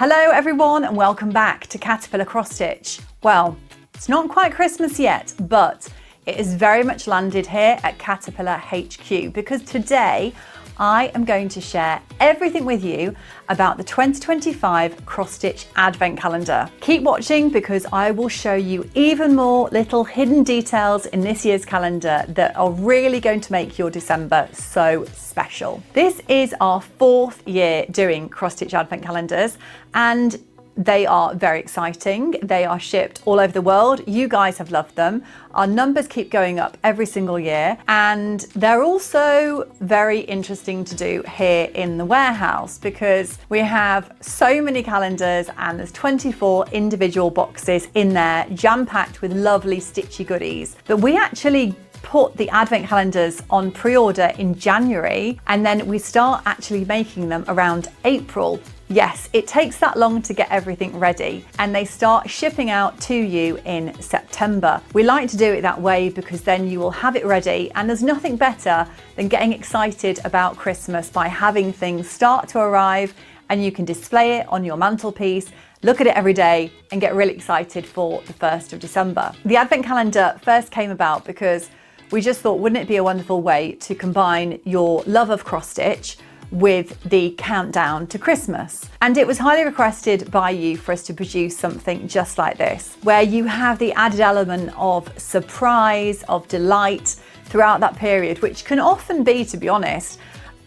Hello everyone and welcome back to Caterpillar Cross Stitch. Well, it's not quite Christmas yet, but it is very much landed here at Caterpillar HQ because today I am going to share everything with you about the 2025 Cross Stitch Advent Calendar. Keep watching because I will show you even more little hidden details in this year's calendar that are really going to make your December so special. This is our 4th year doing Cross Stitch Advent Calendars and they are very exciting. They are shipped all over the world. You guys have loved them. Our numbers keep going up every single year, and they're also very interesting to do here in the warehouse because we have so many calendars and there's 24 individual boxes in there, jam-packed with lovely stitchy goodies. But we actually put the advent calendars on pre-order in January and then we start actually making them around April. Yes, it takes that long to get everything ready and they start shipping out to you in September. We like to do it that way because then you will have it ready, and there's nothing better than getting excited about Christmas by having things start to arrive and you can display it on your mantelpiece, look at it every day and get really excited for the 1st of December. The advent calendar first came about because we just thought, wouldn't it be a wonderful way to combine your love of cross stitch with the countdown to Christmas. And it was highly requested by you for us to produce something just like this, where you have the added element of surprise, of delight throughout that period, which can often be, to be honest,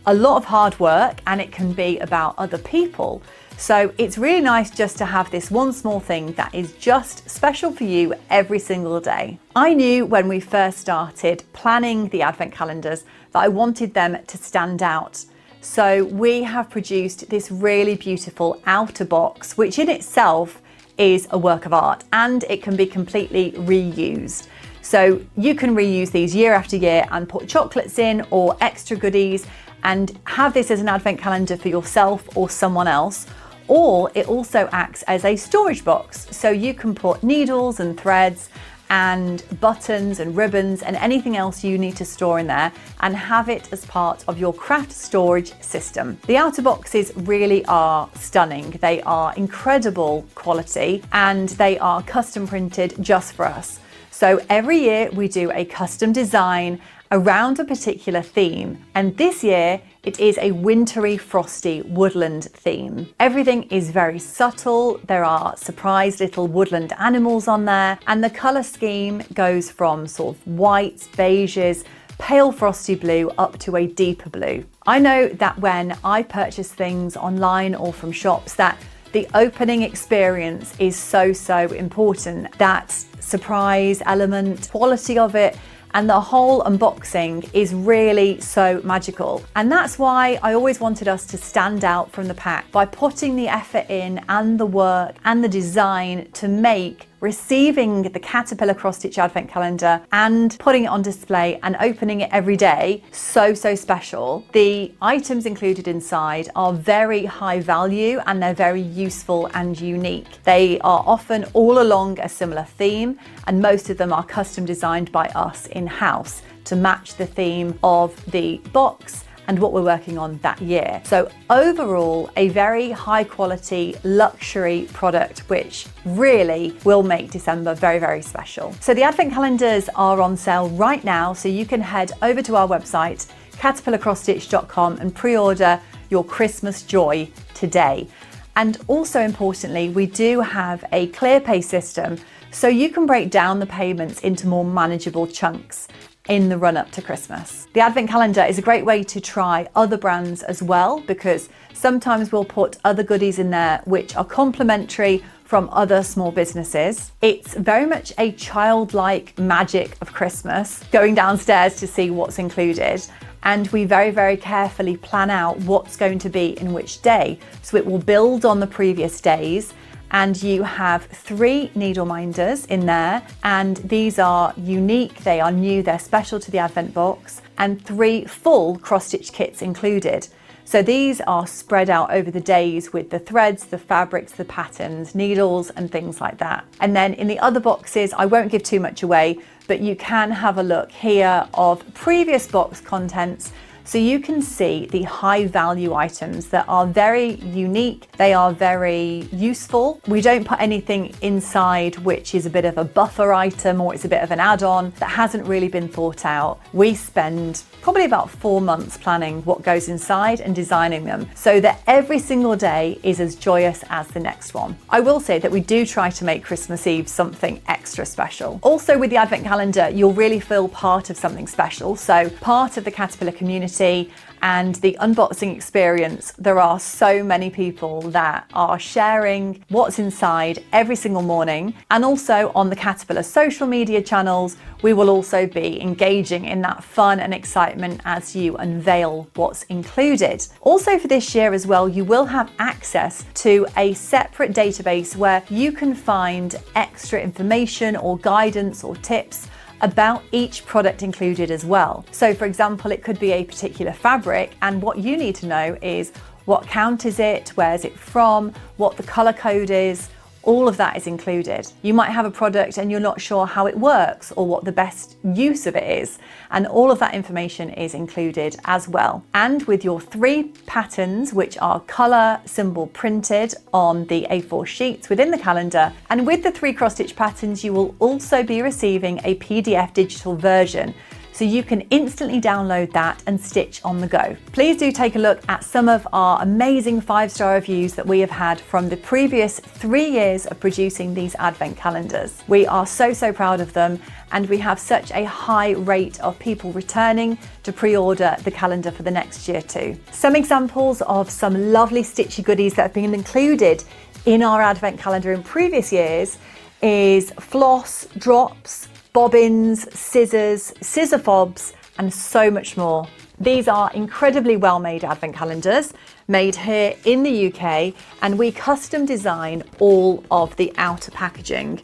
a lot of hard work, and it can be about other people. So it's really nice just to have this one small thing that is just special for you every single day. I knew when we first started planning the advent calendars that I wanted them to stand out. So we have produced this really beautiful outer box, which in itself is a work of art and it can be completely reused. So you can reuse these year after year and put chocolates in or extra goodies and have this as an advent calendar for yourself or someone else. Or it also acts as a storage box. So you can put needles and threads and buttons and ribbons and anything else you need to store in there and have it as part of your craft storage system. The outer boxes really are stunning. They are incredible quality and they are custom printed just for us. So every year we do a custom design around a particular theme, and this year it is a wintry, frosty woodland theme. Everything is very subtle. There are surprise little woodland animals on there, and the colour scheme goes from sort of whites, beiges, pale frosty blue up to a deeper blue. I know that when I purchase things online or from shops that the opening experience is so important. That surprise element, quality of it, and the whole unboxing is really so magical. And that's why I always wanted us to stand out from the pack by putting the effort in and the work and the design to make receiving the Caterpillar Cross Stitch Advent Calendar and putting it on display and opening it every day so special. The items included inside are very high value and they're very useful and unique. They are often all along a similar theme, and most of them are custom designed by us in-house to match the theme of the box and what we're working on that year. So overall, a very high quality luxury product, which really will make December very special. So the advent calendars are on sale right now, so you can head over to our website, caterpillarcrossstitch.com, and pre-order your Christmas joy today. And also importantly, we do have a clear pay system, so you can break down the payments into more manageable chunks in the run up to Christmas. The advent calendar is a great way to try other brands as well, because sometimes we'll put other goodies in there which are complementary from other small businesses. It's very much a childlike magic of Christmas, going downstairs to see what's included. And we very carefully plan out what's going to be in which day. So it will build on the previous days. And you have 3 needle minders in there, and these are unique, they are new, they're special to the Advent box, and 3 full cross-stitch kits included. So these are spread out over the days with the threads, the fabrics, the patterns, needles and things like that. And then in the other boxes, I won't give too much away, but you can have a look here of previous box contents so you can see the high value items that are very unique. They are very useful. We don't put anything inside which is a bit of a buffer item or it's a bit of an add-on that hasn't really been thought out. We spend probably about 4 months planning what goes inside and designing them so that every single day is as joyous as the next one. I will say that we do try to make Christmas Eve something extra special. Also with the Advent calendar, you'll really feel part of something special. So part of the Caterpillar community and the unboxing experience. There are so many people that are sharing what's inside every single morning. And also on the Caterpillar social media channels, we will also be engaging in that fun and excitement as you unveil what's included. Also for this year as well, you will have access to a separate database where you can find extra information or guidance or tips about each product included as well. So for example, it could be a particular fabric, and what you need to know is what count is it, where's it from, what the color code is. All of that is included. You might have a product and you're not sure how it works or what the best use of it is, and all of that information is included as well. And with your 3 patterns, which are color symbol printed on the A4 sheets within the calendar, and with the 3 cross-stitch patterns, you will also be receiving a PDF digital version, so you can instantly download that and stitch on the go. Please do take a look at some of our amazing 5-star reviews that we have had from the previous 3 years of producing these Advent calendars. We are so proud of them, and we have such a high rate of people returning to pre-order the calendar for the next year too. Some examples of some lovely stitchy goodies that have been included in our Advent calendar in previous years is floss, drops, bobbins, scissors, scissor fobs, and so much more. These are incredibly well-made Advent calendars made here in the UK, and we custom design all of the outer packaging.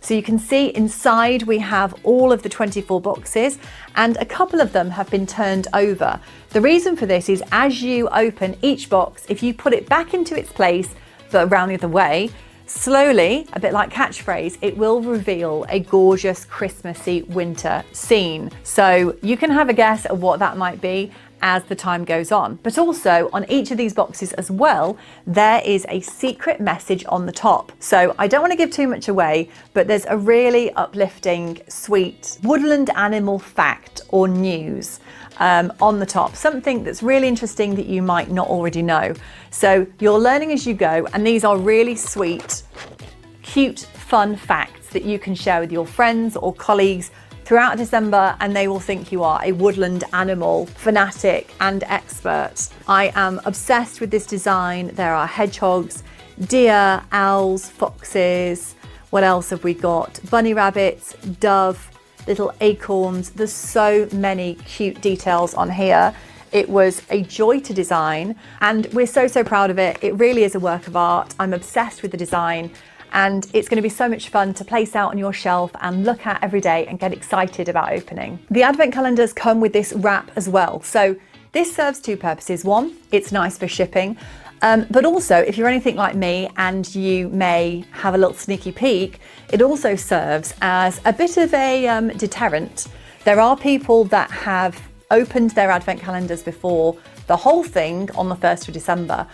So you can see inside we have all of the 24 boxes, and a couple of them have been turned over. The reason for this is as you open each box, if you put it back into its place, but around the other way, slowly, a bit like catchphrase, it will reveal a gorgeous Christmassy winter scene. So you can have a guess at what that might be as the time goes on. But also on each of these boxes as well, there is a secret message on the top. So I don't want to give too much away, but there's a really uplifting, sweet woodland animal fact or news on the top, something that's really interesting that you might not already know. So you're learning as you go, and these are really sweet, cute, fun facts that you can share with your friends or colleagues throughout December, and they will think you are a woodland animal fanatic and expert. I am obsessed with this design. There are hedgehogs, deer, owls, foxes. What else have we got? Bunny rabbits, dove, little acorns. There's so many cute details on here. It was a joy to design, and we're so proud of it. It really is a work of art. I'm obsessed with the design, and it's going to be so much fun to place out on your shelf and look at every day and get excited about opening. The Advent calendars come with this wrap as well. So this serves 2 purposes. One, it's nice for shipping, but also if you're anything like me and you may have a little sneaky peek, it also serves as a bit of a deterrent. There are people that have opened their Advent calendars before the whole thing on the 1st of December.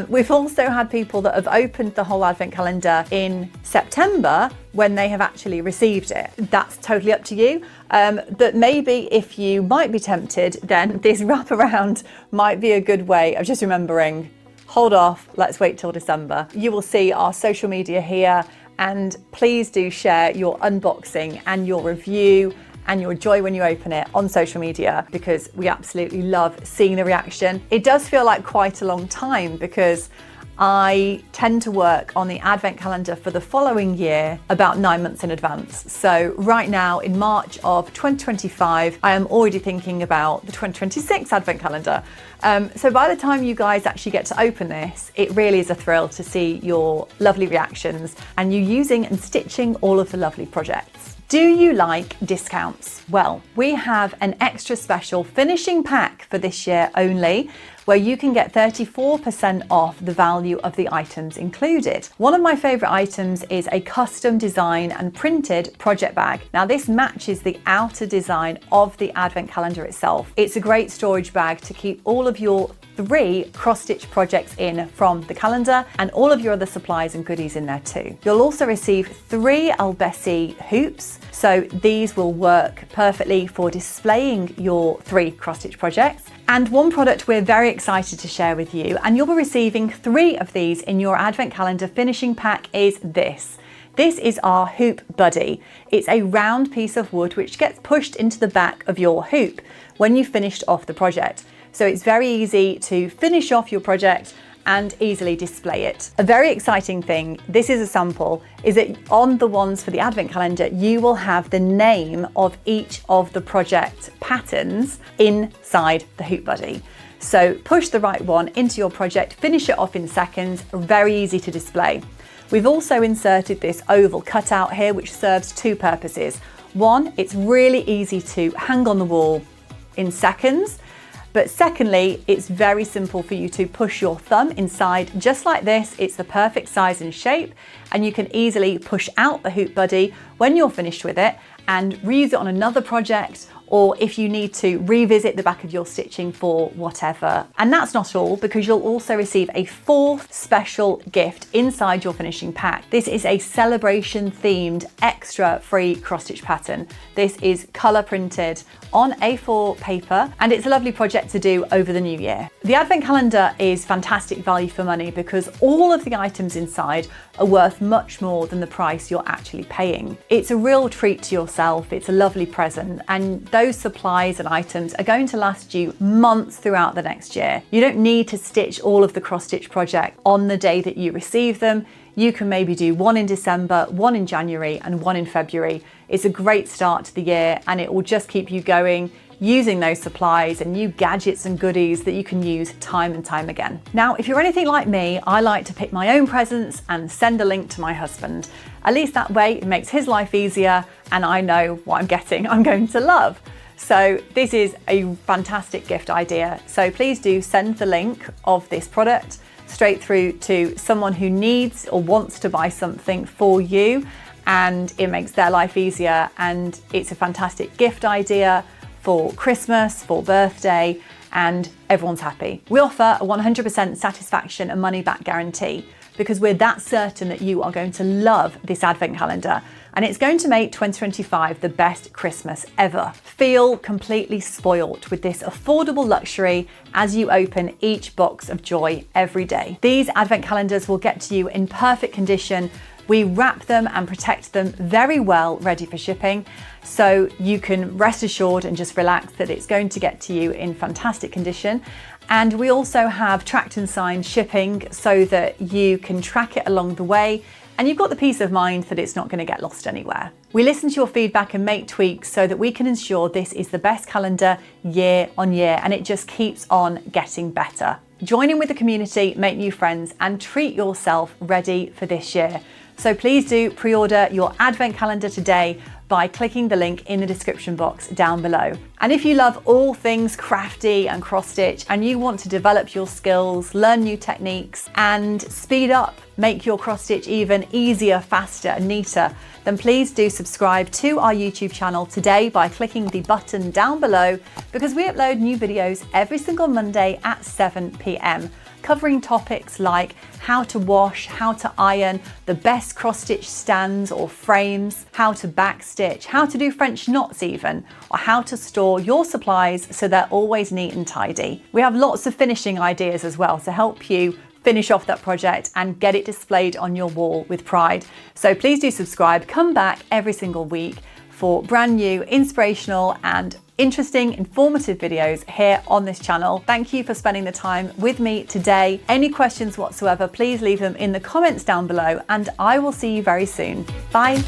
We've also had people that have opened the whole Advent calendar in September when they have actually received it. That's totally up to you. But maybe if you might be tempted, then this wraparound might be a good way of just remembering, hold off, let's wait till December. You will see our social media here, and please do share your unboxing and your review and your joy when you open it on social media, because we absolutely love seeing the reaction. It does feel like quite a long time because I tend to work on the Advent calendar for the following year about 9 months in advance. So right now in March of 2025, I am already thinking about the 2026 Advent calendar. So by the time you guys actually get to open this, it really is a thrill to see your lovely reactions and you using and stitching all of the lovely projects. Do you like discounts? Well, we have an extra special finishing pack for this year only, where you can get 34% off the value of the items included. One of my favorite items is a custom design and printed project bag. Now this matches the outer design of the advent calendar itself. It's a great storage bag to keep all of your 3 cross-stitch projects in from the calendar and all of your other supplies and goodies in there too. You'll also receive 3 Elbesee hoops, so these will work perfectly for displaying your 3 cross-stitch projects. And one product we're very excited to share with you, and you'll be receiving 3 of these in your advent calendar finishing pack, is this. This is our hoop buddy. It's a round piece of wood which gets pushed into the back of your hoop when you've finished off the project. So it's very easy to finish off your project and easily display it. A very exciting thing, this is a sample, is that on the ones for the advent calendar, you will have the name of each of the project patterns inside the hoop buddy. So push the right one into your project, finish it off in seconds, very easy to display. We've also inserted this oval cutout here, which serves 2 purposes. One, it's really easy to hang on the wall in seconds. But secondly, it's very simple for you to push your thumb inside just like this. It's the perfect size and shape, and you can easily push out the hoop buddy when you're finished with it and reuse it on another project, or if you need to revisit the back of your stitching for whatever. And that's not all, because you'll also receive a 4th special gift inside your finishing pack. This is a celebration themed extra free cross stitch pattern. This is color printed on A4 paper, and it's a lovely project to do over the new year. The advent calendar is fantastic value for money because all of the items inside are worth much more than the price you're actually paying. It's a real treat to yourself, it's a lovely present, and those supplies and items are going to last you months throughout the next year. You don't need to stitch all of the cross-stitch project on the day that you receive them. You can maybe do 1 in December, 1 in January, and 1 in February. It's a great start to the year, and it will just keep you going, using those supplies and new gadgets and goodies that you can use time and time again. Now, if you're anything like me, I like to pick my own presents and send a link to my husband. At least that way it makes his life easier, and I know what I'm getting I'm going to love. So this is a fantastic gift idea. So please do send the link of this product straight through to someone who needs or wants to buy something for you, and it makes their life easier, and it's a fantastic gift idea for Christmas, for birthday, and everyone's happy. We offer a 100% satisfaction and money back guarantee because we're that certain that you are going to love this advent calendar, and it's going to make 2025 the best Christmas ever. Feel completely spoilt with this affordable luxury as you open each box of joy every day. These advent calendars will get to you in perfect condition. We wrap them and protect them very well, ready for shipping, so you can rest assured and just relax that it's going to get to you in fantastic condition. And we also have tracked and signed shipping so that you can track it along the way, and you've got the peace of mind that it's not going to get lost anywhere. We listen to your feedback and make tweaks so that we can ensure this is the best calendar year on year, and it just keeps on getting better. Join in with the community, make new friends, and treat yourself ready for this year. So please do pre-order your advent calendar today by clicking the link in the description box down below. And if you love all things crafty and cross-stitch and you want to develop your skills, learn new techniques, and speed up, make your cross-stitch even easier, faster, and neater, then please do subscribe to our YouTube channel today by clicking the button down below, because we upload new videos every single Monday at 7 p.m. covering topics like how to wash, how to iron, the best cross-stitch stands or frames, how to backstitch, how to do French knots even, or how to store your supplies so they're always neat and tidy. We have lots of finishing ideas as well to help you finish off that project and get it displayed on your wall with pride. So please do subscribe, come back every single week for brand new, inspirational and interesting, informative videos here on this channel. Thank you for spending the time with me today. Any questions whatsoever, please leave them in the comments down below, and I will see you very soon. Bye.